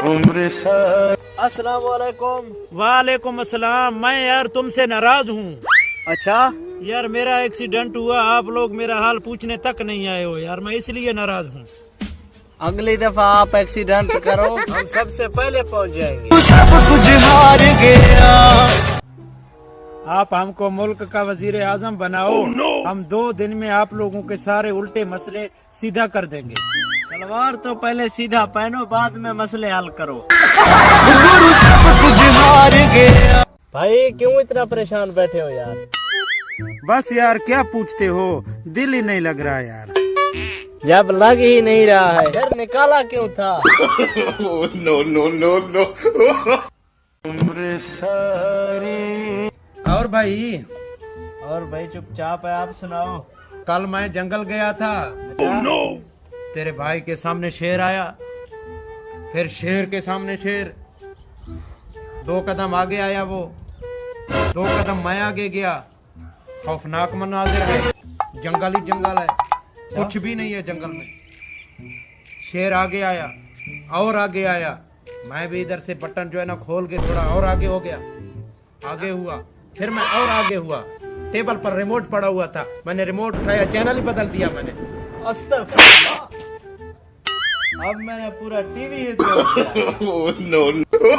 अस्सलाम वालेकुम। वालेकुम अस्सलाम। मैं यार तुमसे नाराज हूँ। अच्छा, यार मेरा एक्सीडेंट हुआ, आप लोग मेरा हाल पूछने तक नहीं आए हो यार, मैं इसलिए नाराज हूँ। अगली दफा आप एक्सीडेंट करो, हम सबसे पहले पहुंच जाएंगे। सब कुछ हार गया। आप हमको मुल्क का वजीर आजम बनाओ। हम 2 दिन में आप लोगों के सारे उल्टे मसले सीधा कर देंगे। सलवार तो पहले सीधा पहनो, बाद में मसले हल करो। सब कुछ हार गया। भाई क्यों इतना परेशान बैठे हो यार? बस यार क्या पूछते हो, दिल ही नहीं लग रहा यार। जब लग ही नहीं रहा है फिर निकाला क्यों था? No no no no. और भाई और भाई चुपचाप है, आप सुनाओ। कल मैं जंगल गया था। तेरे भाई के सामने शेर आया, फिर शेर के सामने शेर। 2 कदम आगे आया वो, 2 कदम मैं आगे गया। खौफनाक मनाजिर है, जंगल ही जंगल है, कुछ भी नहीं है जंगल में। शेर आगे आया और आगे आया, मैं भी इधर से बटन जो है ना खोल के थोड़ा और आगे हो गया, आगे हुआ, फिर मैं और आगे हुआ। टेबल पर रिमोट पड़ा हुआ था, मैंने रिमोट उठाया, चैनल ही बदल दिया मैंने। अस्तगफुरुल्लाह। अब मैंने पूरा टीवी ही तोड़ दिया। No no.